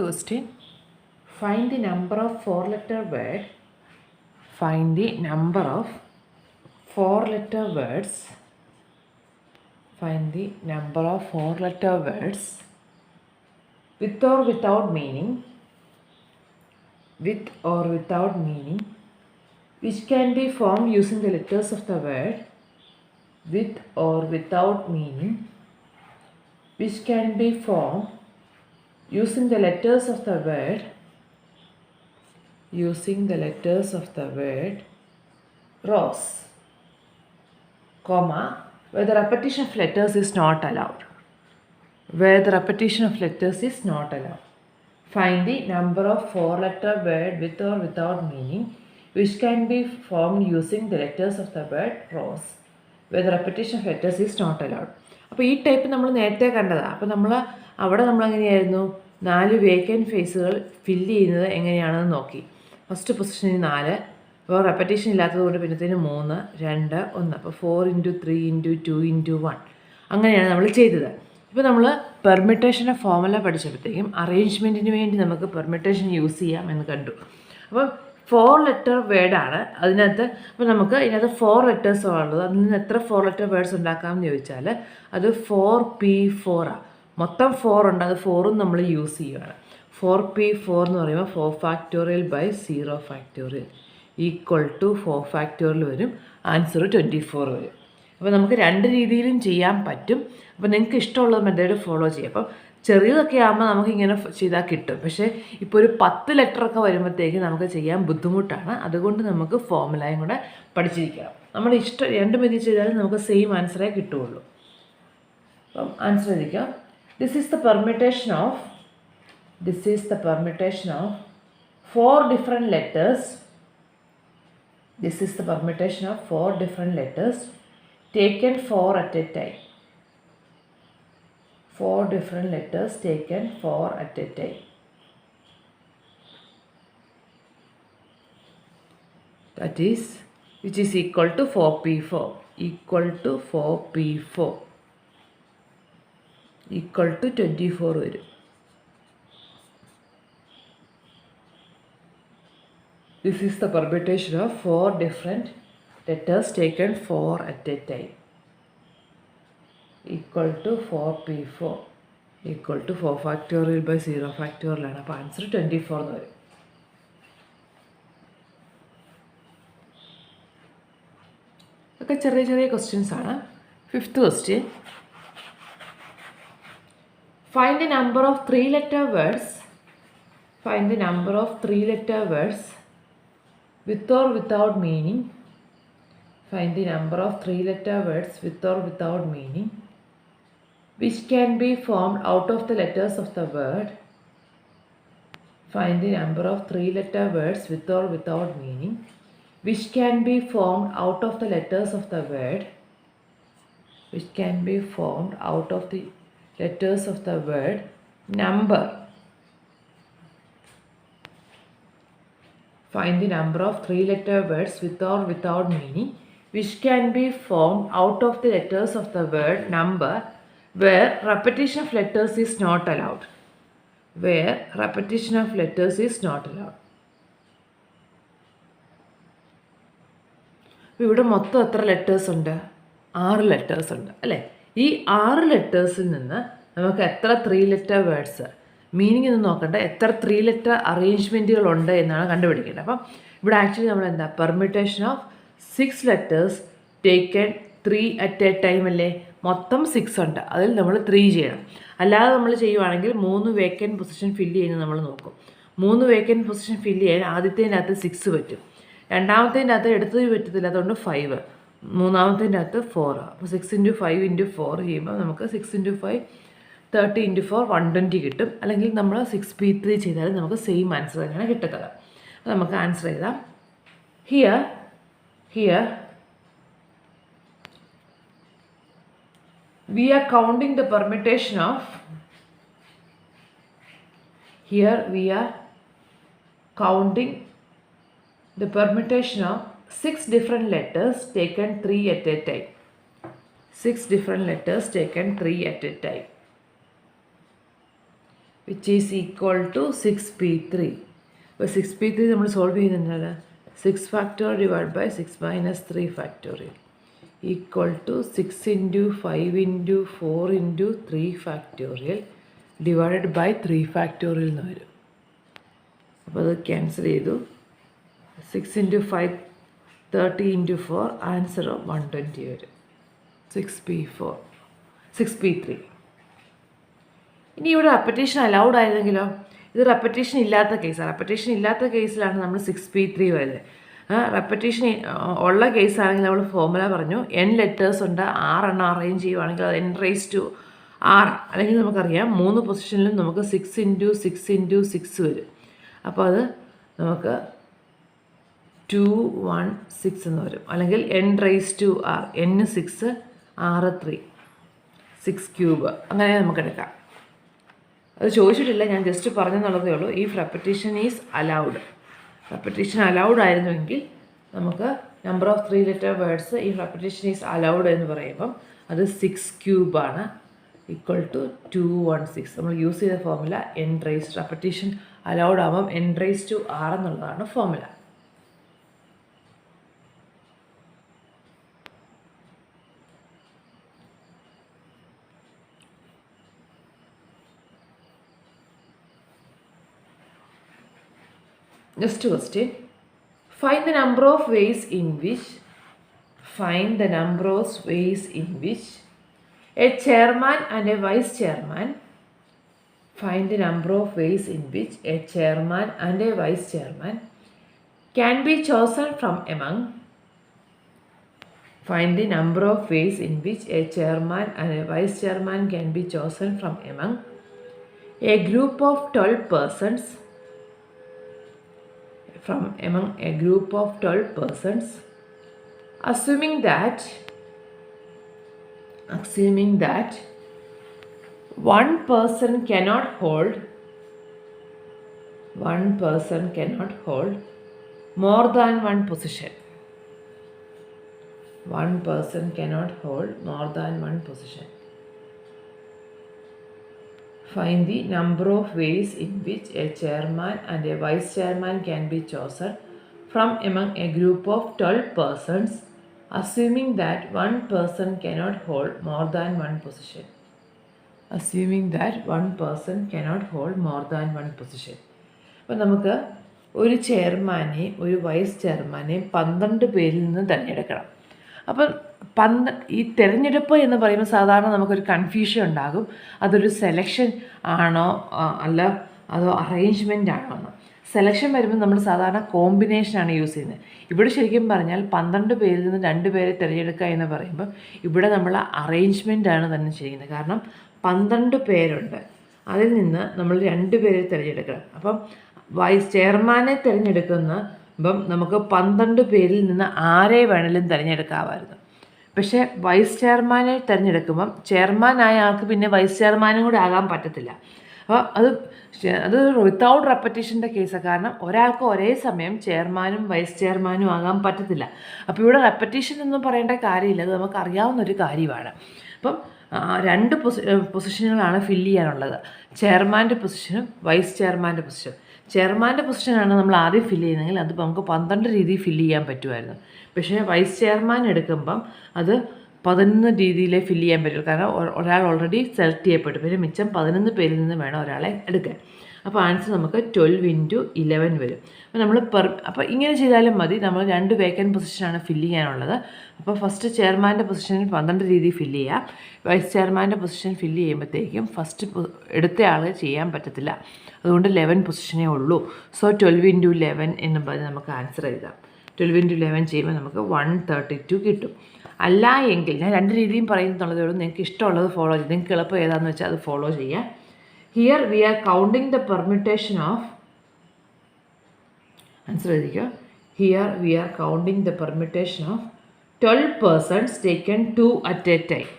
question. Find the number of four-letter word. Find the number of four-letter words. Find the number of four-letter words with or without meaning. With or without meaning, which can be formed using the letters of the word. With or without meaning, which can be formed using the letters of the word. Using the letters of the word rose, comma, where the repetition of letters is not allowed. Where the repetition of letters is not allowed. Find the number of four-letter word with or without meaning, which can be formed using the letters of the word rose, where the repetition of letters is not allowed. അപ്പോൾ ഈ type നമ്മൾ നേരത്തെ കണ്ടതാണ്. അപ്പോൾ നമ്മൾ അവിടെ നമ്മളെങ്ങനെയായിരുന്നു 4 vacant ഫേസുകൾ fill ചെയ്യുന്നത് എങ്ങനെയാണെന്ന് നോക്കി. ഫസ്റ്റ് പൊസിഷനിൽ 4, അപ്പോൾ റെപ്പറ്റീഷൻ ഇല്ലാത്തത് കൊണ്ട് പിന്നത്തേന് 3, 2, 1. അപ്പോൾ 4 × 3 × 2 × 1 അങ്ങനെയാണ് നമ്മൾ ചെയ്തത്. ഇപ്പോൾ നമ്മൾ പെർമിറ്റേഷൻ്റെ ഫോർമുല പഠിച്ചപ്പോഴത്തേക്കും അറേഞ്ച്മെൻറ്റിന് വേണ്ടി നമുക്ക് പെർമിറ്റേഷൻ യൂസ് ചെയ്യാം എന്ന് കണ്ടു. അപ്പോൾ 4 ലെറ്റർ വേർഡാണ് അതിനകത്ത്. അപ്പോൾ നമുക്ക് ഇതിനകത്ത് 4 ലെറ്റേഴ്സ് ഉള്ളത്. അതിൽ നിന്ന് എത്ര 4 ലെറ്റർ വേർഡ്സ് ഉണ്ടാക്കാമെന്ന് ചോദിച്ചാൽ അത് 4P4 ആണ്. മൊത്തം 4 ഉണ്ട്, അത് 4ഉം നമ്മൾ യൂസ് ചെയ്യുകയാണ്. 4P4 എന്ന് പറയുമ്പോൾ 4 factorial by 0 factorial equal to 4 factorial വരും. ആൻസർ 24 വരും. അപ്പോൾ നമുക്ക് 2 രീതിയിലും ചെയ്യാൻ പറ്റും. അപ്പോൾ നിങ്ങൾക്ക് ഇഷ്ടമുള്ള മെത്തേഡ് ഫോളോ ചെയ്യാം. അപ്പം ചെറിയതൊക്കെ ആകുമ്പോൾ നമുക്കിങ്ങനെ ചെയ്താൽ കിട്ടും. പക്ഷേ ഇപ്പോൾ ഒരു 10 ലെറ്ററൊക്കെ വരുമ്പോഴത്തേക്ക് നമുക്ക് ചെയ്യാൻ ബുദ്ധിമുട്ടാണ്. അതുകൊണ്ട് നമുക്ക് ഫോർമുലയും കൂടെ പഠിച്ചിരിക്കണം. നമ്മുടെ ഇഷ്ടം 2 മെതി ചെയ്താലും നമുക്ക് സെയിം ആൻസറേ കിട്ടുകയുള്ളൂ. അപ്പം answer എഴുതിക്കാം. This is the permutation of 4 different letters. This is the permutation of 4 different letters taken 4 at a time. 4 different letters taken 4 at a time. That is, which is equal to 4P4. Equal to 4P4. Equal to 24 വരും. This is the permutation of 4 different letters taken 4 at a time. Equal to 4P4. Equal to 4 factorial by 0 factorial ആണ്. അപ്പോൾ answer 24 എന്ന് വരും. ഒക്കെ ചെറിയ ചെറിയ questions ആണ്. 5th question. Find the number of 3-letter words. Find the number of 3-letter words with or without meaning. Find the number of 3-letter words with or without meaning, which can be formed out of the letters of the word. Find the number of 3-letter words with or without meaning, which can be formed out of the letters of the word. Which can be formed out of the letters of the word number. Find the number of 3-letter words with or without meaning, which can be formed out of the letters of the word number, where repetition of letters is not allowed. Where repetition of letters is not allowed. ഇവിടെ മൊത്തം എത്ര letters ഉണ്ട്? 6 letters ഉണ്ട് അല്ലേ? ഈ 6 ലെറ്റേഴ്സിൽ നിന്ന് നമുക്ക് എത്ര 3-ലെറ്റർ വേർഡ്സ്, മീനിങ് ഒന്നും നോക്കണ്ട, എത്ര 3-ലെറ്റർ അറേഞ്ച്മെൻറ്റുകളുണ്ട് എന്നാണ് കണ്ടുപിടിക്കേണ്ടത്. അപ്പം ഇവിടെ ആക്ച്വലി നമ്മൾ എന്താ permutation of 6 letters taken 3 at a time അല്ലേ? മൊത്തം 6 ഉണ്ട്, അതിൽ നമ്മൾ 3 ചെയ്യണം. അല്ലാതെ നമ്മൾ ചെയ്യുവാണെങ്കിൽ 3 വേക്കൻറ്റ് പൊസിഷൻ ഫില്ല് ചെയ്യുന്നത് നമ്മൾ നോക്കും. 3 വേക്കൻറ്റ് പൊസിഷൻ ഫില്ല് ചെയ്യാൻ ആദ്യത്തേൻ്റെ അകത്ത് 6 പറ്റും, രണ്ടാമത്തേൻ്റെ അകത്ത് എടുത്തത് പറ്റത്തില്ല, അതുകൊണ്ട് 5, മൂന്നാമത്തേൻ്റെ അകത്ത് 4. അപ്പോൾ 6 × 5 × 4 ചെയ്യുമ്പോൾ നമുക്ക് 6 × 5 30 × 4 120 കിട്ടും. അല്ലെങ്കിൽ നമ്മൾ 6P3 ചെയ്താലും നമുക്ക് സെയിം ആൻസർ തന്നെയാണ് കിട്ടുന്നത്. അപ്പോൾ നമുക്ക് ആൻസർ എഴുതാം. Here we are counting the permutation of. Here we are counting the permutation of 6 different letters taken 3 at a time. 6 different letters taken 3 at a time. which is equal to 6p3. അപ്പോൾ 6p3 നമ്മൾ solve ചെയ്യുന്നത് 6 factorial divide by 6 minus 3 factorial equal to 6 into 5 into 4 into 3 factorial divided by 3 factorial എന്ന് വരും. അപ്പോൾ അത് cancel ചെയ്തു. 6 into 5 30 into 4 answer 120 വരും. 6p3. ഇനി ഇവിടെ റെപ്പറ്റീഷൻ അലൗഡ് ആയിരുന്നെങ്കിലോ? ഇത് റെപ്പറ്റീഷൻ ഇല്ലാത്ത കേസാണ്. റെപ്പറ്റീഷൻ ഇല്ലാത്ത കേസിലാണ് നമ്മൾ 6p3 വരുന്നത്. റെപ്പറ്റീഷൻ ഉള്ള കേസാണെങ്കിൽ നമ്മൾ ഫോർമുല പറഞ്ഞു, n ലെറ്റേഴ്സ് ഉണ്ട്, 6 എണ്ണം അറേഞ്ച് ചെയ്യുവാണെങ്കിൽ അത് n⁻⁴. അല്ലെങ്കിൽ നമുക്കറിയാം 3 പൊസിഷനിലും നമുക്ക് 6 ഇൻറ്റു 6 ഇൻറ്റു 6 വരും. അപ്പോൾ അത് നമുക്ക് 216 എന്ന് വരും. അല്ലെങ്കിൽ n⁻⁴ n 6 6 3 6³ അങ്ങനെ നമുക്ക് എടുക്കാം. അത് ചോദിച്ചിട്ടില്ല, ഞാൻ ജസ്റ്റ് പറഞ്ഞെന്നുള്ളതേ ഉള്ളൂ. ഈ repetition is allowed. Repetition allowed ആയിരുന്നുവെങ്കിൽ നമുക്ക് നമ്പർ ഓഫ് 3 ലെറ്റർ വേർഡ്സ് ഈ റെപ്പറ്റീഷൻ ഈസ് അലൗഡ് എന്ന് പറയുമ്പം അത് 6³ ആണ്, ഈക്വൽ ടു 216. നമ്മൾ യൂസ് ചെയ്ത ഫോർമുല n⁻⁴. റെപ്പറ്റീഷൻ അലൗഡ് ആകുമ്പം n⁻⁴ എന്നുള്ളതാണ് formula. Next question. Find the number of ways in which a chairman and a vice chairman find the number of ways in which a chairman and a vice chairman can be chosen from among. Find the number of ways in which a chairman and a vice chairman can be chosen from among a group of 12 persons. Assuming that one person cannot hold more than one position. One person cannot hold more than one position. Find the number of ways in which a chairman and a vice chairman can be chosen from among a group of 12 persons, assuming that one person cannot hold more than one position. അപ്പോൾ നമുക്ക് ഒരു ചെയർമാനെയും ഒരു vice ചെയർമാനെയും 12 പേരിൽ നിന്ന് തിരഞ്ഞെടുക്കണം. അപ്പം ഈ തിരഞ്ഞെടുപ്പ് എന്ന് പറയുമ്പോൾ സാധാരണ നമുക്കൊരു കൺഫ്യൂഷൻ ഉണ്ടാകും. അതൊരു സെലക്ഷൻ ആണോ അല്ല അതോ അറേഞ്ച്മെൻ്റ് ആണോ എന്ന്. സെലക്ഷൻ വരുമ്പോൾ നമ്മൾ സാധാരണ കോമ്പിനേഷനാണ് യൂസ് ചെയ്യുന്നത്. ഇവിടെ ശരിക്കും പറഞ്ഞാൽ 12 പേരിൽ നിന്ന് 2 പേരെ തിരഞ്ഞെടുക്കുക എന്ന് പറയുമ്പോൾ ഇവിടെ നമ്മൾ അറേഞ്ച്മെൻ്റാണ് തന്നെ ചെയ്യുന്നത്. കാരണം 12 പേരുണ്ട്, അതിൽ നിന്ന് നമ്മൾ 2 പേരെ തിരഞ്ഞെടുക്കണം. അപ്പം വൈസ് ചെയർമാനെ തിരഞ്ഞെടുക്കുമ്പം നമുക്ക് 12 പേരിൽ നിന്ന് ആരെ വേണമെങ്കിലും തിരഞ്ഞെടുക്കാമായിരുന്നു. പക്ഷേ വൈസ് ചെയർമാനെ തിരഞ്ഞെടുക്കുമ്പം ചെയർമാനായ ആൾക്ക് പിന്നെ വൈസ് ചെയർമാനും കൂടെ ആകാൻ പറ്റത്തില്ല. അപ്പോൾ അത് വിത്തൗട്ട് റെപ്പറ്റീഷൻ്റെ കേസാണ്. കാരണം ഒരാൾക്ക് ഒരേ സമയം ചെയർമാനും വൈസ് ചെയർമാനും ആകാൻ പറ്റത്തില്ല. അപ്പോൾ ഇവിടെ റെപ്പറ്റീഷൻ ഒന്നും പറയേണ്ട കാര്യമില്ല, അത് നമുക്ക് അറിയാവുന്നൊരു കാര്യമാണ്. അപ്പം 2 പൊസിഷനുകളാണ് ഫില്ല് ചെയ്യാനുള്ളത്, ചെയർമാൻ്റെ പൊസിഷനും വൈസ് ചെയർമാൻ്റെ പൊസിഷനും. ചെയർമാൻ്റെ പൊസിഷനാണ് നമ്മൾ ആദ്യം ഫില്ല് ചെയ്യുന്നതെങ്കിൽ അത് നമുക്ക് 12 രീതിയിൽ ഫില്ല് ചെയ്യാൻ പറ്റുമായിരുന്നു. പക്ഷേ വൈസ് ചെയർമാൻ എടുക്കുമ്പം അത് 11 രീതിയിലേ ഫില്ല് ചെയ്യാൻ പറ്റുള്ളൂ. കാരണം ഒരാൾ ഓൾറെഡി സെലക്ട് ചെയ്യപ്പെട്ടു, പിന്നെ മിച്ചം 11 പേരിൽ നിന്ന് വേണം ഒരാളെ എടുക്കാൻ. അപ്പോൾ ആൻസർ നമുക്ക് 12 ഇൻറ്റു 11 വരും. അപ്പോൾ നമ്മൾ അപ്പോൾ ഇങ്ങനെ ചെയ്താലും മതി. നമ്മൾ 2 വേക്കൻറ്റ് പൊസിഷനാണ് ഫില്ല് ചെയ്യാനുള്ളത്. അപ്പോൾ ഫസ്റ്റ് ചെയർമാൻ്റെ പൊസിഷനിൽ 12 രീതി ഫില്ല് ചെയ്യുക. വൈസ് ചെയർമാൻ്റെ പൊസിഷൻ ഫില്ല് ചെയ്യുമ്പോഴത്തേക്കും ഫസ്റ്റ് എടുത്ത ആൾ ചെയ്യാൻ പറ്റത്തില്ല, അതുകൊണ്ട് 11 പൊസിഷനേ ഉള്ളൂ. സോ 12 ഇൻറ്റു 11 എന്ന് പറഞ്ഞ് നമുക്ക് ആൻസർ എഴുതാം. 12 ഇൻറ്റു 11 ചെയ്യുമ്പോൾ നമുക്ക് 132 കിട്ടും. അല്ല എങ്കിൽ ഞാൻ 2 രീതിയും പറയുന്നുള്ളതേ ഉള്ളൂ, നിങ്ങൾക്ക് ഇഷ്ടമുള്ളത് ഫോളോ ചെയ്യും. നിങ്ങൾക്ക് എളുപ്പം ഏതാണെന്ന് വെച്ചാൽ അത് ഫോളോ ചെയ്യാം. Here we are counting the permutation of answer എഴുതിക്കുക. Here we are counting the permutation of 12 persons taken 2 at a time.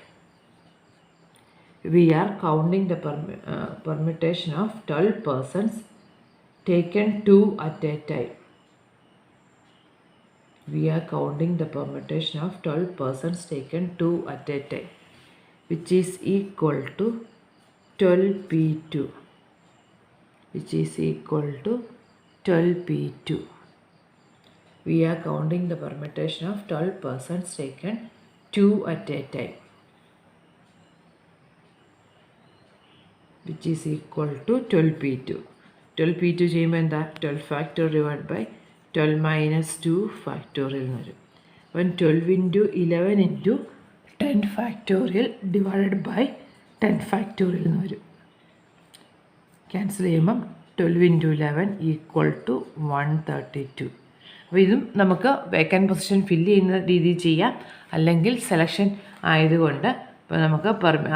We are counting the permutation of 12 persons taken 2 at a time. We are counting the permutation of 12 persons taken 2 at a time, which is equal to 12p2. which is equal to 12p2. We are counting the permutation of 12 persons taken 2 at a time, which is equal to 12p2. 12p2 ചെയ്യുമ്പോൾ എന്താ 12 factorial divided by 12 minus 2 factorial എന്ന് വരും. അപ്പം 12 into 11 into 10 factorial divided by 10 factorial എന്ന് വരും. Cancel ചെയ്യുമ്പം 12 into 11 equal to 132. അപ്പോൾ ഇതും നമുക്ക് വേക്കൻറ്റ് പൊസിഷൻ ഫില്ല് ചെയ്യുന്ന രീതിയിൽ ചെയ്യാം, അല്ലെങ്കിൽ സെലക്ഷൻ ആയതുകൊണ്ട് ഇപ്പോൾ നമുക്ക്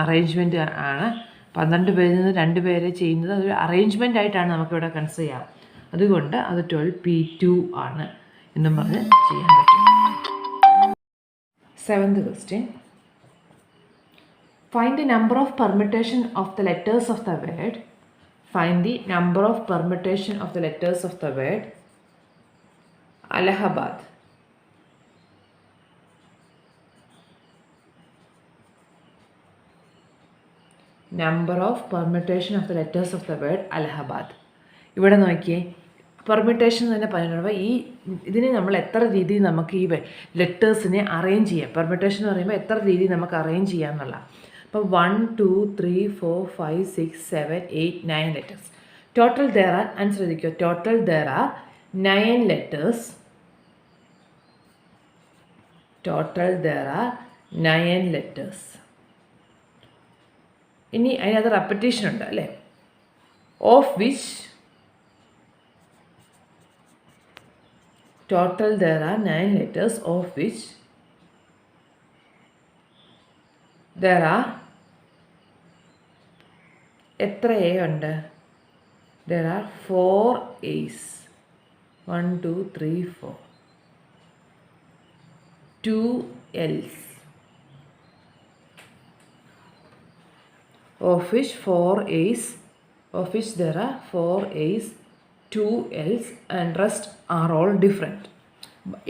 അറേഞ്ച്മെൻറ്റ് ആണ്. 12 പേരിൽ നിന്ന് 2 പേരെ ചെയ്യുന്നത് അതൊരു അറേഞ്ച്മെൻ്റ് ആയിട്ടാണ് നമുക്കിവിടെ കൺസിഡർ ചെയ്യാം. അതുകൊണ്ട് അത് 12p2 ആണ് എന്നും പറഞ്ഞ് ചെയ്യാൻ പറ്റും. 7th question. Find the number of permutation of the letters of the word. Find the number of permutation of the letters of the word Allahabad. Number of permutation of the letters of the word Allahabad. ഇവിടെ നോക്കിയേ, permutation തന്നെ പറഞ്ഞിട്ടുണ്ട്. ഈ ഇതിനെ നമ്മൾ എത്ര രീതിയിൽ നമുക്ക് ഈ ലെറ്റേഴ്സിനെ അറേഞ്ച് ചെയ്യാം. പെർമിറ്റേഷൻ എന്ന് പറയുമ്പോൾ എത്ര രീതിയിൽ നമുക്ക് അറേഞ്ച് ചെയ്യാം എന്നുള്ള. അപ്പോൾ 1 2 3 4 5 6 7 8 9 ലെറ്റേഴ്സ് ടോട്ടൽ. ദർ ആർ, അനുസരിക്കുക, total there are 9 letters. Total there are 9 letters. ഇനി അതിനകത്ത് റെപ്പറ്റീഷൻ ഉണ്ട് അല്ലേ. Of which total there are 9 letters, of which there are എത്ര എ ഉണ്ട്? there are 4 A's. 1 2 3 4. 2 L's, of which 4 A's, of which there are 4 A's, 2 L's and rest are all different.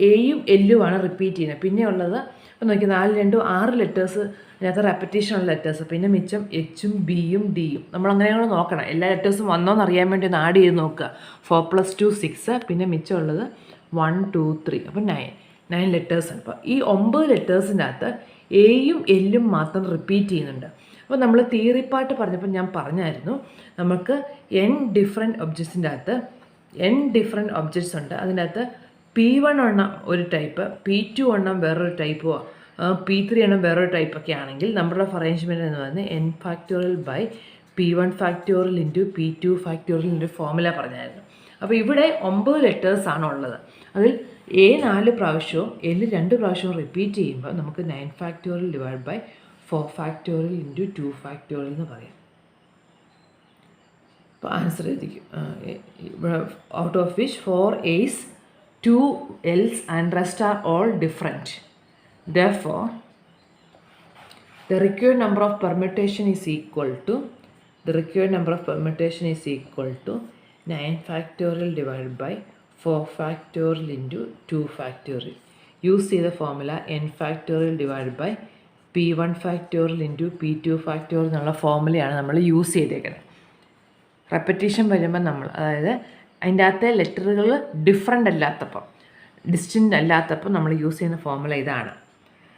എയും എല്ലും ആണ് repeat ചെയ്യുന്നത്. പിന്നെ ഉള്ളത് ഇപ്പം നോക്കി 4 2 6 ലെറ്റേഴ്സ് അതിനകത്ത് റെപ്പറ്റീഷനുള്ള ലെറ്റേഴ്സ്. പിന്നെ മിച്ചം എച്ചും ബിയും ഡിയും. നമ്മളങ്ങനെ നോക്കണം, എല്ലാ ലെറ്റേഴ്സും വന്നോന്ന് അറിയാൻ വേണ്ടി ഒന്ന് ആഡ് ചെയ്ത് നോക്കുക. 4 + 2 6. പിന്നെ മിച്ചമുള്ളത് 1 2 3. അപ്പോൾ 9 ലെറ്റേഴ്സ് ആണ്. അപ്പോൾ ഈ 9 ലെറ്റേഴ്സിൻ്റെ അകത്ത് എയും എല്ലും മാത്രം റിപ്പീറ്റ് ചെയ്യുന്നുണ്ട്. അപ്പോൾ നമ്മൾ തിയറി പാർട്ട് പറഞ്ഞപ്പോൾ ഞാൻ പറഞ്ഞായിരുന്നു, നമുക്ക് n ഡിഫറെൻറ്റ് ഒബ്ജക്ട്സിൻ്റെ അകത്ത് n ഡിഫറെൻറ്റ് ഒബ്ജക്ട്സ് ഉണ്ട്. അതിനകത്ത് P1 എണ്ണം ഒരു ടൈപ്പ്, P2 എണ്ണം വേറൊരു ടൈപ്പോ, P3 എണ്ണം വേറൊരു ടൈപ്പൊക്കെ ആണെങ്കിൽ നമ്പർ ഓഫ് അറേഞ്ച്മെൻറ്റ് എന്ന് പറയുന്നത് n factorial by P1 factorial into P2 factorial into formula പറഞ്ഞായിരുന്നു. അപ്പോൾ ഇവിടെ 9 ലെറ്റേഴ്സാണ് ഉള്ളത്. അതിൽ A 4 പ്രാവശ്യവും L 2 പ്രാവശ്യവും റിപ്പീറ്റ് ചെയ്യുമ്പോൾ നമുക്ക് 9 factorial divide by 4 factorial into 2 factorial എന്ന് പറയാം. അപ്പോൾ ആൻസർ എഴുതിക്കും. Out of which 4 A's, 2 L's and rest are all different. Therefore, the required number of permutation is equal to 9 factorial divided by 4 factorial into 2 factorial. Use the formula n factorial divided by P1 factorial into P2 factorial എന്നുള്ള ഫോർമുലയാണ് നമ്മൾ use ചെയ്തേക്കുന്നത്. Repetition വരുമ്പോൾ നമ്മൾ, അതായത് അതിൻ്റെ അകത്തെ ലെറ്ററുകൾ different അല്ലാത്തപ്പോൾ, ഡിസ്റ്റിൻ്റ് അല്ലാത്തപ്പോൾ നമ്മൾ use ചെയ്യുന്ന ഫോർമുല ഇതാണ്.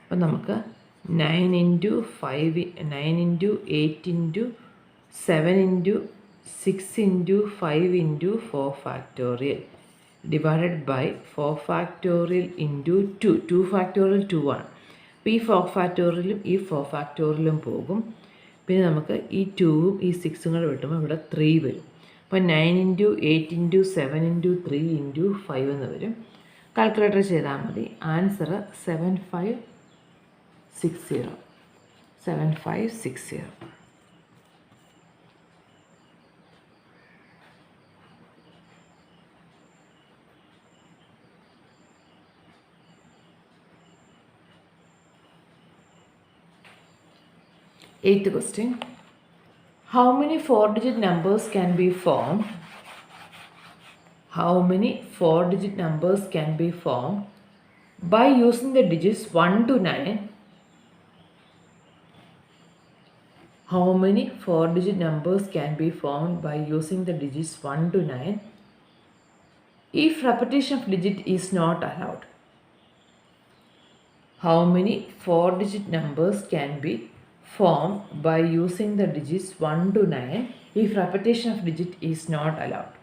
അപ്പം നമുക്ക് 9 into 5, 9 into 8 into 7 into 6 into 5 into 4 factorial divided by 4 factorial into 2 factorial 2 ആണ്. അപ്പോൾ ഈ 4 factorialലും ഈ 4 factorialലും പോകും. പിന്നെ നമുക്ക് ഈ 2ഉം ഈ 6ഉം കൂടെ വിട്ടുമ്പോൾ ഇവിടെ 3 വരും. അപ്പോൾ 9 into 8 into 7 into 3 into 5 എന്ന് വരും. കാൽക്കുലേറ്റർ ചെയ്താൽ മതി. Answer 7560. Eighth question. How many 4-digit numbers can be formed? How many 4-digit numbers can be formed by using the digits 1 to 9 How many 4-digit numbers can be formed by using the digits 1 to 9 if repetition of digit is not allowed? How many 4-digit numbers can be formed by using the digits 1 to 9 if repetition of digit is not allowed?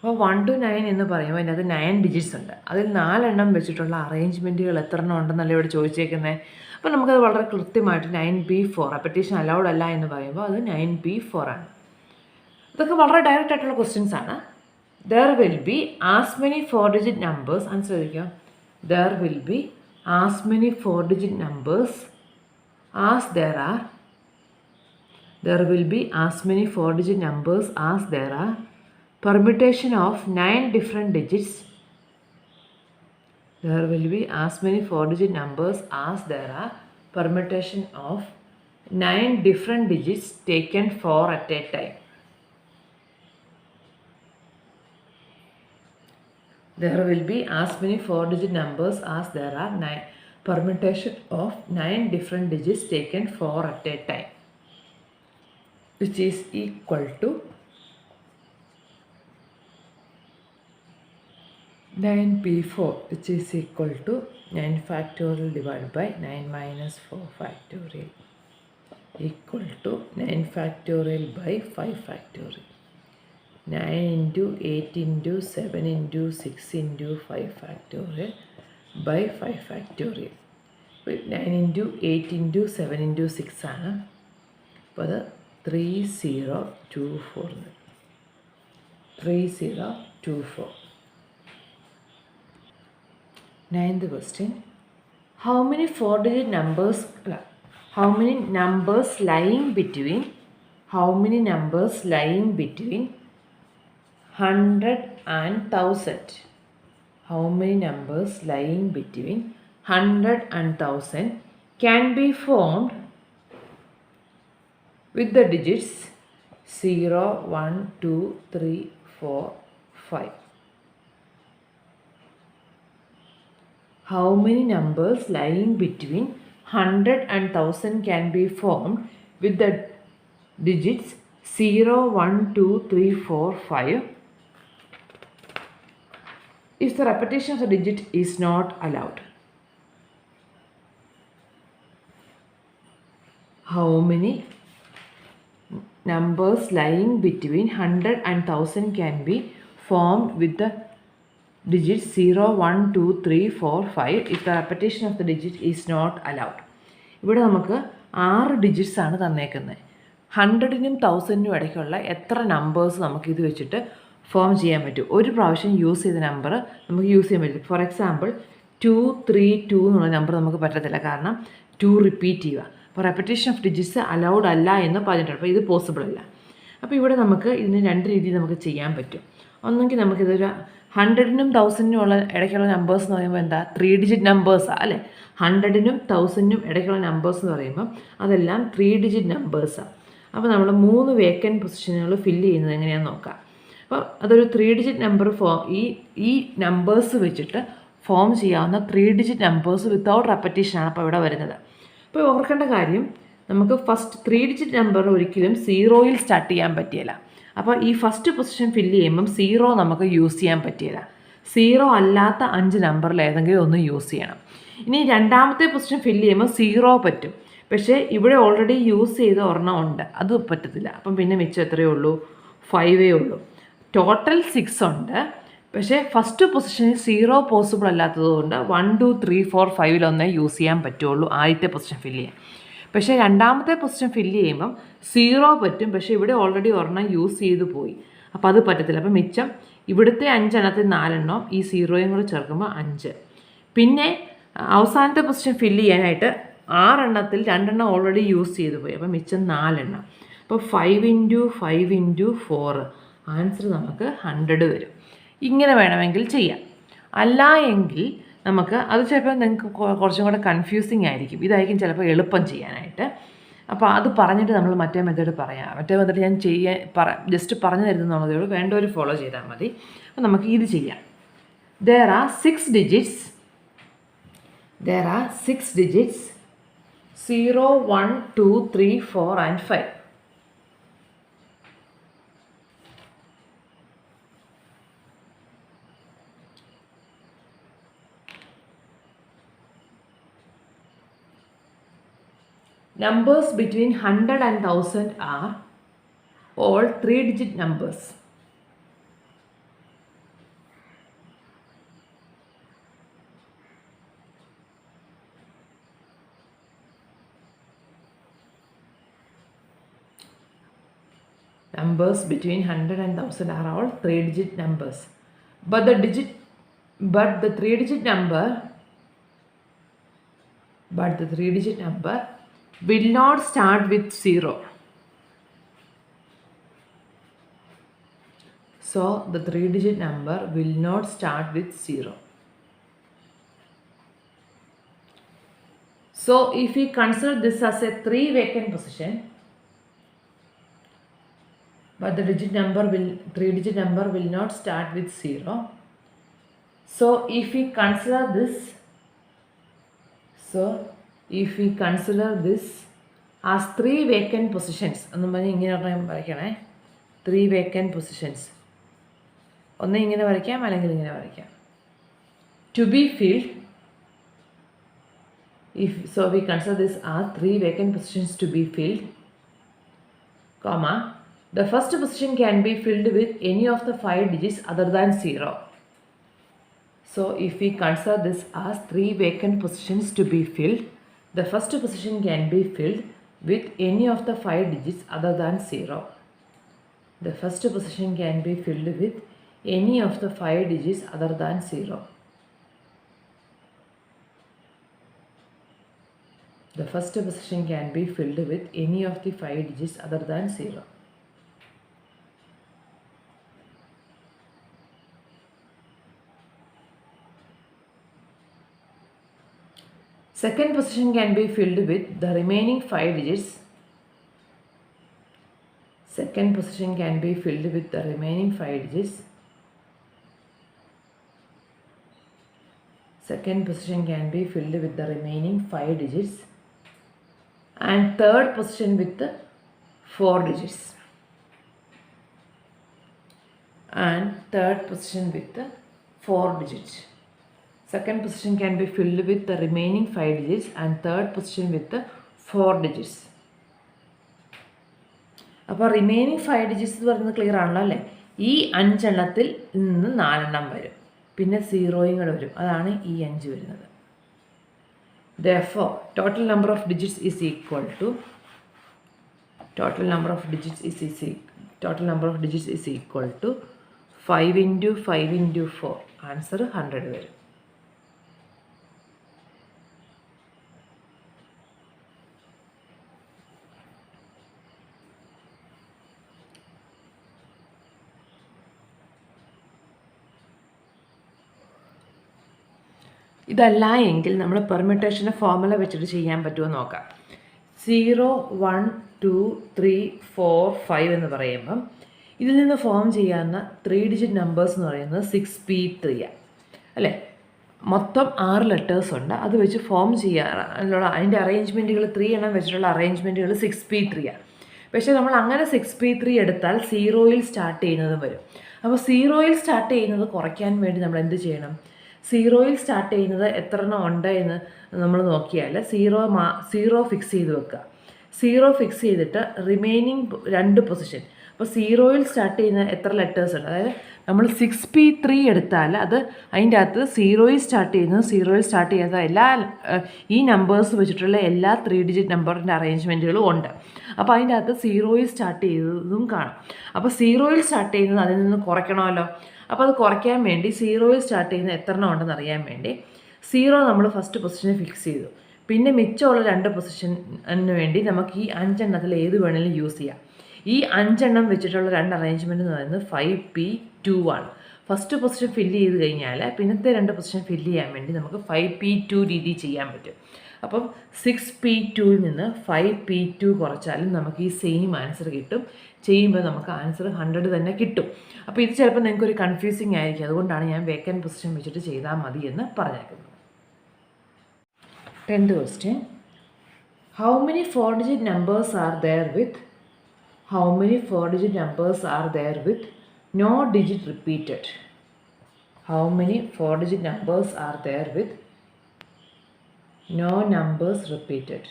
അപ്പോൾ 1 to 9 എന്ന് പറയുമ്പോൾ അതിനകത്ത് 9 digits ഉണ്ട്. അതിൽ 4 എണ്ണം വെച്ചിട്ടുള്ള അറേഞ്ച്മെൻറ്റുകൾ എത്ര എണ്ണം ഉണ്ടെന്നല്ലേ ഇവിടെ ചോദിച്ചേക്കുന്നത്. അപ്പോൾ നമുക്കത് വളരെ കൃത്യമായിട്ട് 9B4 റെപ്പറ്റീഷൻ അലൗഡ് അല്ല എന്ന് പറയുമ്പോൾ അത് 9B4 ആണ്. ഇതൊക്കെ വളരെ ഡയറക്റ്റ് ആയിട്ടുള്ള ക്വസ്റ്റ്യൻസ് ആണ്. There will be as many 4-digit numbers. അനുസരിക്കുക. There will be as many 4-digit numbers as there are. There will be as many 4-digit numbers as there are permutation of 9 different digits. There will be as many 4-digit numbers as there are permutation of 9 different digits taken 4 at a time. There will be as many 4-digit numbers as there are permutation of 9 different digits taken 4 at a time, which is equal to 9P4, which is equal to 9 factorial divided by 9 minus 4 factorial equal to 9 factorial by 5 factorial. 9 into 8 into 7 into 6 into 5 factorial by 5 factorial. 9 into 8 into 7 into 6 ആണ്. അപ്പോൾ അത് 3024. 3024. Ninth question. How many 4-digit numbers lying between 100 and 1000? How many numbers lying between 100 and 1000 can be formed with the digits 0, 1, 2, 3, 4, 5? How many numbers lying between 100 and 1000 can be formed with the digits 0, 1, 2, 3, 4, 5 if the repetition of the digit is not allowed? How many numbers lying between 100 and 1000 can be formed with the digits 0, 1, 2, 3, 4, 5 if the repetition of the digit is not allowed? ഇവിടെ നമുക്ക് 6 digits ആണ് തന്നേക്കുന്നത്. 100-നും 1000-നും ഇടയ്ക്കുള്ള എത്ര numbers നമുക്ക് ഇത് വെച്ചിട്ട് form ചെയ്യാൻ പറ്റും? ഒരു പ്രാവശ്യം യൂസ് ചെയ്ത നമ്പർ നമുക്ക് യൂസ് ചെയ്യാൻ പറ്റും. ഫോർ എക്സാമ്പിൾ 232 എന്നുള്ള നമ്പർ നമുക്ക് പറ്റത്തില്ല, കാരണം 2 റിപ്പീറ്റ് ചെയ്യുക. അപ്പോൾ റെപ്പറ്റീഷൻ ഓഫ് ഡിജിറ്റ്സ് അലൗഡ് അല്ല എന്ന് പറഞ്ഞിട്ടുണ്ട്. അപ്പോൾ ഇത് പോസിബിൾ അല്ല. അപ്പോൾ ഇവിടെ നമുക്ക് ഇതിന് 2 രീതിയിൽ നമുക്ക് ചെയ്യാൻ പറ്റും. ഒന്നെങ്കിൽ നമുക്കിതൊരു 100-നും 1000-നും ഉള്ള ഇടയ്ക്കുള്ള നമ്പേഴ്സ് എന്ന് പറയുമ്പോൾ എന്താ, 3-digit നമ്പേഴ്സാണ് അല്ലേ. 100-നും 1000-നും ഇടയ്ക്കുള്ള നമ്പേഴ്സ് എന്ന് പറയുമ്പോൾ അതെല്ലാം 3-digit നമ്പേഴ്സാണ്. അപ്പോൾ നമ്മൾ 3 വേക്കൻറ്റ് പൊസിഷനുകൾ ഫില്ല് ചെയ്യുന്നത് എങ്ങനെയാണെന്ന് നോക്കാം. അപ്പോൾ അതൊരു 3-digit നമ്പർ ഈ നമ്പേഴ്സ് വെച്ചിട്ട് ഫോം ചെയ്യാവുന്ന 3-digit നമ്പേഴ്സ് വിത്തൗട്ട് റെപ്പറ്റീഷനാണ് അപ്പോൾ ഇവിടെ വരുന്നത്. അപ്പോൾ ഓർക്കേണ്ട കാര്യം, നമുക്ക് ഫസ്റ്റ് 3-digit നമ്പർ ഒരിക്കലും 0-യിൽ സ്റ്റാർട്ട് ചെയ്യാൻ പറ്റിയില്ല. അപ്പോൾ ഈ ഫസ്റ്റ് പൊസിഷൻ ഫില്ല് ചെയ്യുമ്പം 0 നമുക്ക് യൂസ് ചെയ്യാൻ പറ്റിയില്ല. 0 അല്ലാത്ത 5 നമ്പറിൽ ഏതെങ്കിലും ഒന്ന് യൂസ് ചെയ്യണം. ഇനി രണ്ടാമത്തെ പൊസിഷൻ ഫില്ല് ചെയ്യുമ്പോൾ 0 പറ്റും, പക്ഷേ ഇവിടെ ഓൾറെഡി യൂസ് ചെയ്ത ഒരെണ്ണം ഉണ്ട്, അത് പറ്റത്തില്ല. അപ്പം പിന്നെ മിച്ചം എത്രയേ ഉള്ളൂ, 5 ഉള്ളൂ. ടോട്ടൽ 6 ഉണ്ട്, പക്ഷേ ഫസ്റ്റ് പൊസിഷനിൽ 0 പോസിബിൾ അല്ലാത്തതുകൊണ്ട് 1, 2, 3, 4, 5 യൂസ് ചെയ്യാൻ പറ്റുള്ളൂ ആദ്യത്തെ പൊസിഷൻ ഫില്ല് ചെയ്യാൻ. പക്ഷേ രണ്ടാമത്തെ പൊസിഷൻ ഫില്ല് ചെയ്യുമ്പം 0 പറ്റും, പക്ഷേ ഇവിടെ ഓൾറെഡി ഒരെണ്ണം യൂസ് ചെയ്ത് പോയി, അപ്പോൾ അത് പറ്റത്തില്ല. അപ്പം മിച്ചം ഇവിടുത്തെ 5 എണ്ണത്തിൽ 4 എണ്ണം, ഈ 0യും കൂടെ ചേർക്കുമ്പോൾ 5. പിന്നെ അവസാനത്തെ പൊസിഷൻ ഫില്ല് ചെയ്യാനായിട്ട് 6 എണ്ണത്തിൽ 2 എണ്ണം ഓൾറെഡി യൂസ് ചെയ്ത് പോയി, അപ്പം മിച്ചം 4 എണ്ണം. അപ്പോൾ 5 × 5 × 4 ആൻസർ നമുക്ക് 100 വരും. ഇങ്ങനെ വേണമെങ്കിൽ ചെയ്യാം. അല്ല എങ്കിൽ നമുക്ക് അത് ചിലപ്പോൾ നിങ്ങൾക്ക് കുറച്ചും കൂടെ കൺഫ്യൂസിങ് ആയിരിക്കും. ഇതായിരിക്കും ചിലപ്പോൾ എളുപ്പം ചെയ്യാനായിട്ട്. അപ്പോൾ അത് പറഞ്ഞിട്ട് നമ്മൾ മറ്റേ മെത്തേഡ് പറയാം. മറ്റേ മെത്തേഡ് ഞാൻ ജസ്റ്റ് പറഞ്ഞു തരുന്നതേ ഉള്ളൂ, വേണ്ടവർ ഫോളോ ചെയ്താൽ മതി. അപ്പോൾ നമുക്ക് ഇത് ചെയ്യാം. There are 6 digits 0, 1, 2, 3, 4 and 5. Numbers between 100 and 1000 are all 3-digit numbers. Numbers between 100 and 1000 are all 3-digit numbers. But the 3-digit number will not start with 0. So the 3-digit number will not start with 0. So if we consider this as a 3 vacant position, but the 3-digit number will not start with 0. So if we consider this as 3 vacant positions, 3 vacant positions, to be filled. So we consider this as 3 vacant positions to be filled, comma, the first position can be filled with any of the 5 digits other than 0. So if we consider this as 3 vacant positions to be filled, the first position can be filled with any of the 5 digits other than 0. The first position can be filled with any of the 5 digits other than 0. The first position can be filled with any of the 5 digits other than 0. Second position can be filled with the remaining 5 digits. Second position can be filled with the remaining 5 digits. Second position can be filled with the remaining 5 digits. And third position with the 4 digits. And third position with the 4 digits. Second position can be filled with the remaining 5 digits and third position with the 4 digits. അപ്പോൾ remaining 5 digits എന്ന് പറയുന്നത് clear ആണല്ലോ അല്ലേ? ഈ 5 എണ്ണത്തിൽ നിന്ന് 4 എണ്ണം വരും, പിന്നെ 0യും കൂടെ വരും, അതാണ് ഈ 5 വരുന്നത്. Therefore, total number of digits is equal to 5 into 5 into 4. Answer 100 വരും. ഇതല്ല എങ്കിൽ നമ്മൾ പെർമ്യൂട്ടേഷൻ്റെ ഫോർമുല വെച്ചിട്ട് ചെയ്യാൻ പറ്റുമോ നോക്കാം. 0, 1, 2, 3, 4, 5 എന്ന് പറയുമ്പം ഇതിൽ നിന്ന് ഫോം ചെയ്യാവുന്ന 3-ഡിജിറ്റ് നമ്പേഴ്സ് എന്ന് പറയുന്നത് 6p3 അല്ലേ? മൊത്തം 6 ലെറ്റേഴ്സ് ഉണ്ട്. അത് വെച്ച് ഫോം ചെയ്യാനുള്ള അതിൻ്റെ അറേഞ്ച്മെൻറ്റുകൾ 3 എണ്ണം വെച്ചിട്ടുള്ള അറേഞ്ച്മെൻറ്റുകൾ 6p3. പക്ഷേ നമ്മൾ അങ്ങനെ 6p3 എടുത്താൽ 0യിൽ സ്റ്റാർട്ട് ചെയ്യുന്നതും വരും. അപ്പോൾ 0യിൽ സ്റ്റാർട്ട് ചെയ്യുന്നത് കുറയ്ക്കാൻ വേണ്ടി നമ്മൾ എന്ത് ചെയ്യണം? 0യിൽ സ്റ്റാർട്ട് ചെയ്യുന്നത് എത്ര എണ്ണം ഉണ്ട് എന്ന് നമ്മൾ നോക്കിയാൽ 0 ഫിക്സ് ചെയ്ത് വെക്കുക. 0 ഫിക്സ് ചെയ്തിട്ട് റിമൈനിങ് 2 പൊസിഷൻ. അപ്പോൾ 0യിൽ സ്റ്റാർട്ട് ചെയ്യുന്ന എത്ര ലെറ്റേഴ്സ് ഉണ്ട്? അതായത് നമ്മൾ 6p3 എടുത്താൽ അത് അതിൻ്റെ അകത്ത് 0യിൽ സ്റ്റാർട്ട് ചെയ്യുന്നത് 0യിൽ സ്റ്റാർട്ട് ചെയ്യാത്ത എല്ലാ ഈ നമ്പേഴ്സ് വെച്ചിട്ടുള്ള എല്ലാ 3-ഡിജിറ്റ് നമ്പറിൻ്റെ അറേഞ്ച്മെൻറ്റുകളും ഉണ്ട്. അപ്പോൾ അതിൻ്റെ അകത്ത് 0യിൽ സ്റ്റാർട്ട് ചെയ്തതും കാണും. അപ്പോൾ 0യിൽ സ്റ്റാർട്ട് ചെയ്യുന്നത് അതിൽ നിന്ന് കുറയ്ക്കണമല്ലോ. അപ്പോൾ അത് കുറയ്ക്കാൻ വേണ്ടി 0യിൽ സ്റ്റാർട്ട് ചെയ്യുന്ന എത്ര എണ്ണം ഉണ്ടെന്ന് അറിയാൻ വേണ്ടി 0 നമ്മൾ ഫസ്റ്റ് പൊസിഷന് ഫിക്സ് ചെയ്തു. പിന്നെ മിച്ചമുള്ള 2 പൊസിഷന് വേണ്ടി നമുക്ക് ഈ 5 എണ്ണത്തിൽ ഏത് വേണമെങ്കിലും യൂസ് ചെയ്യാം. ഈ 5 എണ്ണം വെച്ചിട്ടുള്ള 2 അറേഞ്ച്മെൻറ്റ് എന്ന് പറയുന്നത് 5p2 ആണ്. ഫസ്റ്റ് പൊസിഷൻ ഫില്ല് ചെയ്ത് കഴിഞ്ഞാൽ പിന്നത്തെ 2 പൊസിഷൻ ഫില്ല് ചെയ്യാൻ വേണ്ടി നമുക്ക് 5p2 രീതി ചെയ്യാൻ പറ്റും. അപ്പം 6p2ൽ നിന്ന് 5p2 കുറച്ചാലും നമുക്ക് ഈ സെയിം ആൻസർ കിട്ടും. ചെയ്യുമ്പോൾ നമുക്ക് ആൻസർ 100 തന്നെ കിട്ടും. അപ്പോൾ ഇത് ചിലപ്പോൾ നിങ്ങൾക്കൊരു കൺഫ്യൂസിങ് ആയിരിക്കും. അതുകൊണ്ടാണ് ഞാൻ വേക്കൻറ്റ് പൊസിഷൻ വെച്ചിട്ട് ചെയ്താൽ മതി എന്ന് പറഞ്ഞേക്കുന്നത്. 10th question. How many 4-digit numbers are there with? How many 4-digit numbers are there with no digit repeated? How many 4-digit numbers are there with no numbers repeated?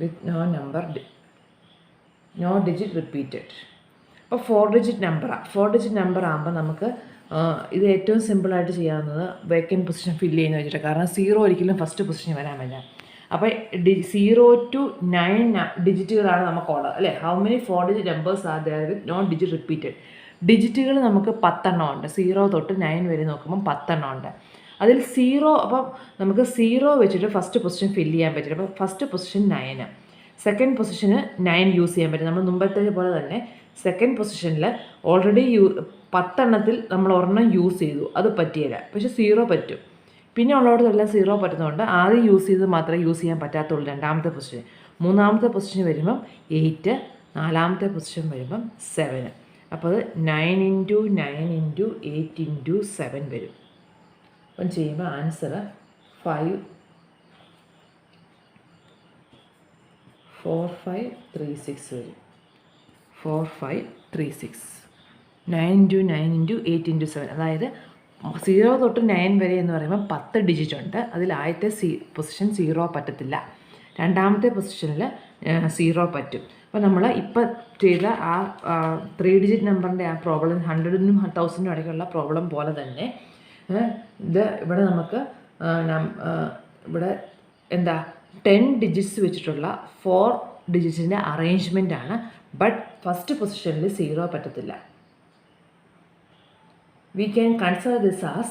With no digit repeated. അപ്പോൾ 4-digit നമ്പറാണ്. 4-digit number ആകുമ്പോൾ നമുക്ക് ഇത് ഏറ്റവും സിമ്പിളായിട്ട് ചെയ്യാവുന്നത് vacant position fill ചെയ്യുന്ന വെച്ചിട്ട്. കാരണം 0 ഒരിക്കലും ഫസ്റ്റ് പൊസിഷൻ വരാൻ പറ്റില്ല. അപ്പോൾ 0 to 9 ഡിജിറ്റുകളാണ് നമുക്കുള്ളത് അല്ലേ. How many 4-digit numbers are there with no digit repeated? ഡിജിറ്റുകൾ നമുക്ക് 10 ഉണ്ട്. 0 തൊട്ട് 9 വരെ നോക്കുമ്പോൾ 10 ഉണ്ട്. അതിൽ 0, അപ്പം നമുക്ക് 0 വെച്ചിട്ട് ഫസ്റ്റ് പൊസിഷൻ ഫില്ല് ചെയ്യാൻ പറ്റില്ല. അപ്പോൾ ഫസ്റ്റ് പൊസിഷൻ 9, സെക്കൻഡ് പൊസിഷന് 9 യൂസ് ചെയ്യാൻ പറ്റും. നമ്മൾ മുമ്പത്തെ പോലെ തന്നെ സെക്കൻഡ് പൊസിഷനിൽ ഓൾറെഡി 10 നമ്മൾ ഒരെണ്ണം യൂസ് ചെയ്തു, അത് പറ്റിയില്ല. പക്ഷേ 0 പറ്റും. പിന്നെ ഉള്ളവരെല്ലാം 0 പറ്റുന്നതുകൊണ്ട് ആദ്യം യൂസ് ചെയ്ത് മാത്രമേ യൂസ് ചെയ്യാൻ പറ്റാത്തുള്ളൂ രണ്ടാമത്തെ പൊസിഷൻ. മൂന്നാമത്തെ പൊസിഷൻ വരുമ്പം 8, നാലാമത്തെ പൊസിഷൻ വരുമ്പം 7. അപ്പോൾ അത് 9 × 9 × 8 × 7 വരും. അപ്പം ചെയ്യുമ്പോൾ ആൻസർ 4536 വരും. 4536. 9 × 9 × 8 × 7. അതായത് 0 തൊട്ട് 9 വരെ എന്ന് പറയുമ്പോൾ 10 ഡിജിറ്റ് ഉണ്ട്. അതിൽ ആദ്യത്തെ പൊസിഷൻ 0 പറ്റത്തില്ല, രണ്ടാമത്തെ പൊസിഷനിൽ 0 പറ്റും. അപ്പോൾ നമ്മൾ ഇപ്പം ചെയ്ത ആ 3-digit നമ്പറിൻ്റെ ആ പ്രോബ്ലം 100-നും 1000-നും ഇടയ്ക്കുള്ള പ്രോബ്ലം പോലെ തന്നെ ഇത് ഇവിടെ നമുക്ക് ഇവിടെ എന്താ 10 ഡിജിറ്റ്സ് വെച്ചിട്ടുള്ള 4 ഡിജിറ്റ്സിൻ്റെ അറേഞ്ച്മെൻ്റ് ആണ്. ബട്ട് ഫസ്റ്റ് പൊസിഷനിൽ 0 പറ്റത്തില്ല. We can consider this as,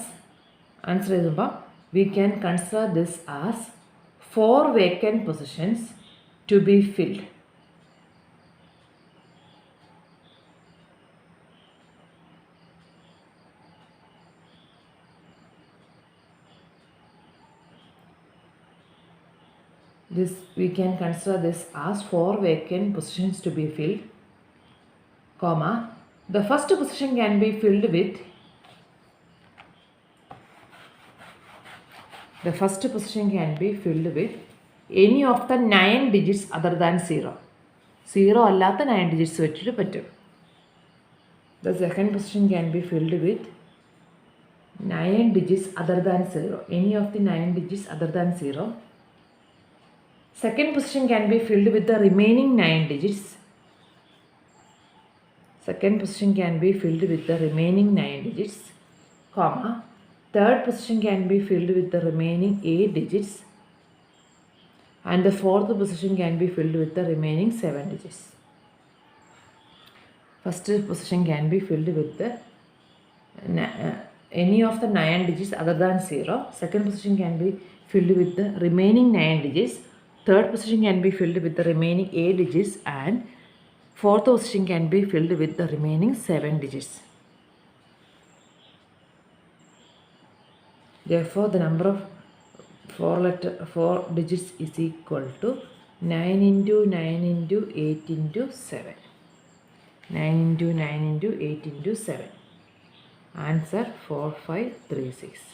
answer എഴുതുമ്പോൾ we can consider this as 4 vacant positions to be filled. We can consider this as 4 vacant positions to be filled, comma, the first position can be filled with any of the 9 digits other than 0. 0 അല്ലാത്ത 9 digits വെച്ചിട്ട് പറ്റും. The second position can be filled with 9 digits other than 0. Any of the 9 digits other than 0. Second position can be filled with the remaining 9 digits. Second position can be filled with the remaining 9 digits, comma, third position can be filled with the remaining 8 digits, and the fourth position can be filled with the remaining 7 digits. First position can be filled with the any of the 9 digits other than 0. Second position can be filled with the remaining 9 digits. Third position can be filled with the remaining 8 digits, and fourth position can be filled with the remaining 7 digits. Therefore, the number of 4 digits is equal to 9 × 9 × 8 × 7. 9 × 9 × 8 × 7. Answer 4536.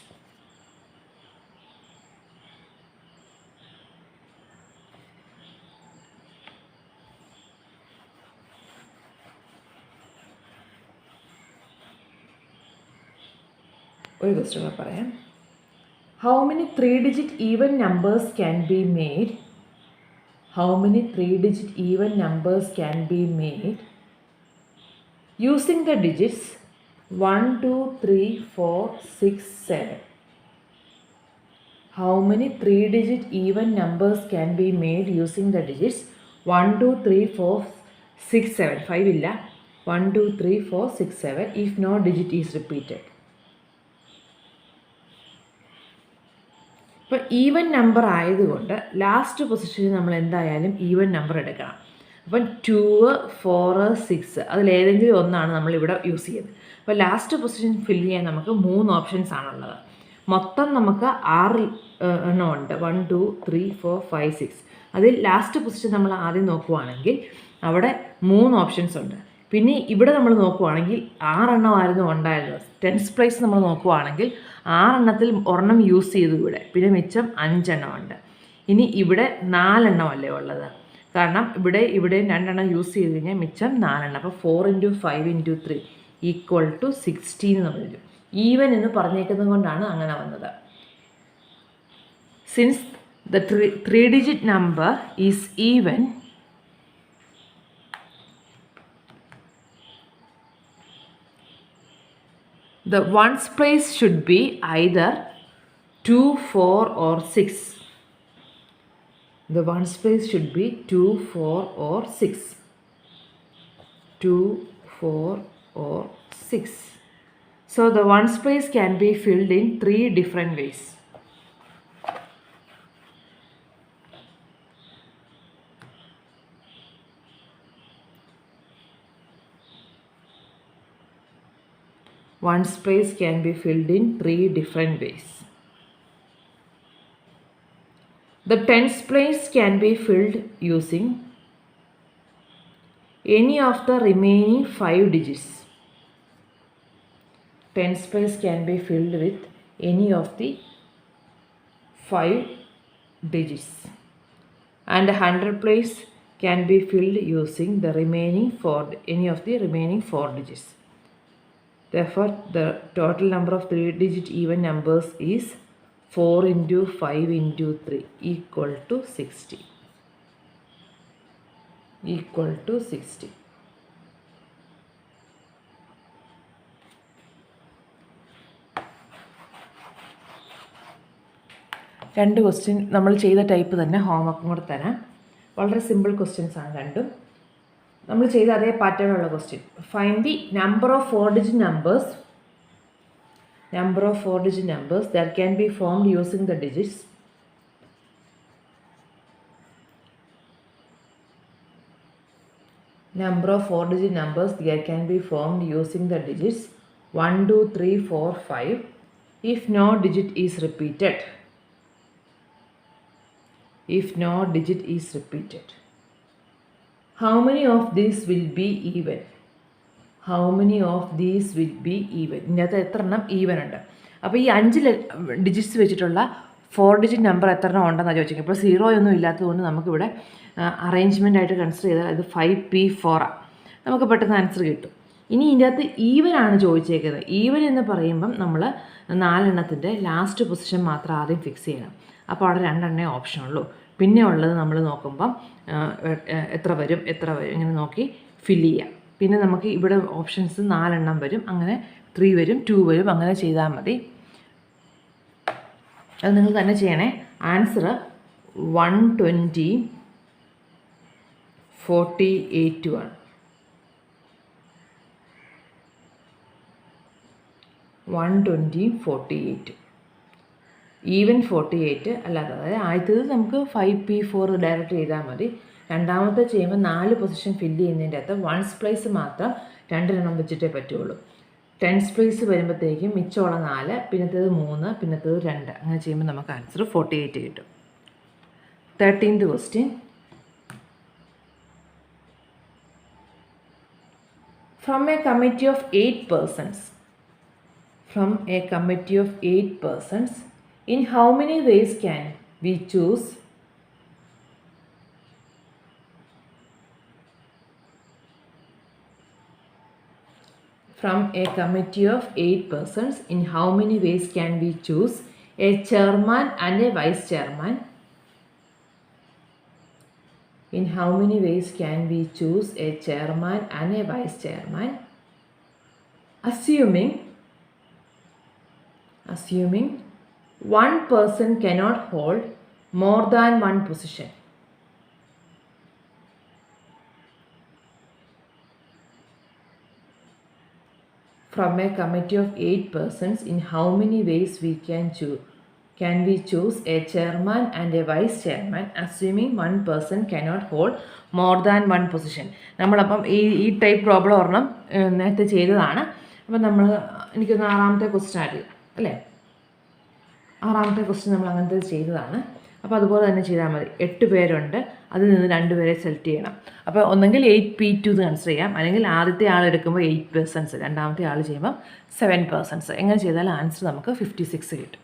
ഒരു question പറയാം. How many 3-digit even numbers can be made? How many 3-digit even numbers can be made using the digits 1, 2, 3, 4, 6, 7? How many 3-digit even numbers can be made using the digits 1, 2, 3, 4, 6, 7? 5 ഇല്ല. 1, 2, 3, 4, 6, 7 if no digit is repeated. ഇപ്പോൾ even number ആയതുകൊണ്ട് last പൊസിഷനിൽ നമ്മൾ എന്തായാലും even number എടുക്കണം. അപ്പം 2, 4, 6 അതിലേതെങ്കിലും ഒന്നാണ് നമ്മളിവിടെ യൂസ് ചെയ്യുന്നത്. അപ്പോൾ ലാസ്റ്റ് പൊസിഷൻ ഫില്ല് ചെയ്യാൻ നമുക്ക് 3 ഓപ്ഷൻസ് ആണുള്ളത്. മൊത്തം നമുക്ക് 6 എണ്ണം ഉണ്ട്. 1, 2, 3, 4, 5, 6. അതിൽ ലാസ്റ്റ് പൊസിഷൻ നമ്മൾ ആദ്യം നോക്കുവാണെങ്കിൽ അവിടെ 3 ഓപ്ഷൻസ് ഉണ്ട്. പിന്നെ ഇവിടെ നമ്മൾ നോക്കുവാണെങ്കിൽ 6 എണ്ണമായിരുന്നു ഉണ്ടായിരുന്നത്. ടെൻസ് പ്ലേസ് നമ്മൾ നോക്കുവാണെങ്കിൽ 6 എണ്ണത്തിൽ ഒരെണ്ണം യൂസ് ചെയ്തു ഇവിടെ, പിന്നെ മിച്ചം 5 എണ്ണമുണ്ട്. ഇനി ഇവിടെ 4 എണ്ണമല്ലേ ഉള്ളത്, കാരണം ഇവിടെ 2 എണ്ണം യൂസ് ചെയ്ത് കഴിഞ്ഞാൽ മിച്ചം 4 എണ്ണം. അപ്പോൾ 4 × 5 × 3 = 16 നമ്മൾ വരും. ഈവൻ എന്ന് പറഞ്ഞേക്കുന്നത് കൊണ്ടാണ് അങ്ങനെ വന്നത്. Since the three-digit number is even, the ones place should be either 2, 4 or 6. The ones place should be 2, 4 or 6. 2, 4 or 6. So the ones place can be filled in 3 different ways. Ones place can be filled in 3 different ways. The tens place can be filled using any of the remaining 5 digits. Tens place can be filled with any of the 5 digits. And 100 place can be filled using any of the remaining 4 digits. Therefore, the total number of 3-digit even numbers is 4 × 5 × 3 = 60. Equal to 60. രണ്ട് question നമ്മൾ ചെയ്ത type തന്നെ ഹോംവർക്കും കൂടെ തരാം. വളരെ simple questions ആണ് രണ്ടും. നമ്മൾ ചെയ്ത അതേ പാറ്റേണുള്ള question. Find the number of 4-digit numbers. Number of 4-digit numbers that can be formed using the digits. Number of 4-digit numbers that can be formed using the digits 1, 2, 3, 4, 5 if no digit is repeated. If no digit is repeated. How many of these will be even? How many of these will be even? ഇതിനകത്ത് എത്ര എണ്ണം even ഉണ്ട്? അപ്പോൾ ഈ 5 digits വെച്ചിട്ടുള്ള 4-digit number എത്ര എണ്ണം ഉണ്ടെന്നാണ് ചോദിച്ചത്. ഇപ്പോൾ 0 ഒന്നും ഇല്ലാത്തതുകൊണ്ട് നമുക്കിവിടെ അറേഞ്ച്മെൻ്റ് ആയിട്ട് കൺസിഡർ ചെയ്താൽ ഇത് 5p4 ആണ്. നമുക്ക് പെട്ടെന്ന് ആൻസർ കിട്ടും. ഇനി ഇതിൻ്റെ അകത്ത് ഈവൻ ആണ് ചോദിച്ചേക്കുന്നത്. ഈവൻ എന്ന് പറയുമ്പം നമ്മൾ 4 എണ്ണത്തിൻ്റെ ലാസ്റ്റ് പൊസിഷൻ മാത്രം ആദ്യം ഫിക്സ് ചെയ്യണം. അപ്പോൾ അവിടെ 2 എണ്ണേ ഓപ്ഷനുള്ളൂ. പിന്നെ ഉള്ളത് നമ്മൾ നോക്കുമ്പം എത്ര വരും ഇങ്ങനെ നോക്കി ഫില്ല് ചെയ്യാം. പിന്നെ നമുക്ക് ഇവിടെ ഓപ്ഷൻസ് 4 എണ്ണം വരും, അങ്ങനെ 3 വരും, 2 വരും, അങ്ങനെ ചെയ്താൽ മതി. അത് നിങ്ങൾ തന്നെ ചെയ്യണേ. ആൻസർ 120, 48 ആണ്. 120, 48. ഈവൻ 48 അല്ലാതെ, അതായത് ആദ്യത്തേത് നമുക്ക് 5p4 ഡയറക്റ്റ് ചെയ്താൽ മതി. രണ്ടാമത്തെ ചെയ്യുമ്പോൾ 4 പൊസിഷൻ ഫില്ല് ചെയ്യുന്നതിൻ്റെ അകത്ത് വൺസ് പ്ലേസ് മാത്രം 2 എണ്ണം വെച്ചിട്ടേ പറ്റുള്ളൂ. ടെൻസ് പ്ലേസ് വരുമ്പോഴത്തേക്കും മിച്ചമുള്ള 4, പിന്നത്തേത് 3, പിന്നത്തേത് 2, അങ്ങനെ ചെയ്യുമ്പോൾ നമുക്ക് ആൻസർ 48 കിട്ടും. 13th question. From a committee of 8 persons, in how many ways can we choose from a committee of 8 persons, in how many ways can we choose a chairman and a vice chairman? In how many ways can we choose a chairman and a vice chairman? Assuming one person cannot hold more than one position. From a committee of 8 persons, in how many ways we can we choose a chairman and a vice chairman, assuming one person cannot hold more than one position. നമ്മളപ്പം ഈ type problem ഒരെണ്ണം നേരത്തെ ചെയ്തതാണ്. അപ്പം നമ്മൾ എനിക്കൊന്ന് 6ാമത്തെ question ആയിട്ട് അല്ലേ, 6ാമത്തെ question നമ്മൾ അങ്ങനത്തെ ചെയ്തതാണ്. അപ്പോൾ അതുപോലെ തന്നെ ചെയ്താൽ മതി. 8 പേരുണ്ട്, അതിൽ നിന്ന് 2 പേരെ സെലക്ട് ചെയ്യണം. അപ്പോൾ ഒന്നെങ്കിൽ 8P2 എന്ന് കൺസിഡർ ചെയ്യാം, അല്ലെങ്കിൽ ആദ്യത്തെ ആൾ എടുക്കുമ്പോൾ 8 പേഴ്സൺസ്, രണ്ടാമത്തെ ആൾ ചെയ്യുമ്പോൾ 7 പേഴ്സൺസ്. എങ്ങനെ ചെയ്താൽ ആൻസർ നമുക്ക് 56 കിട്ടും.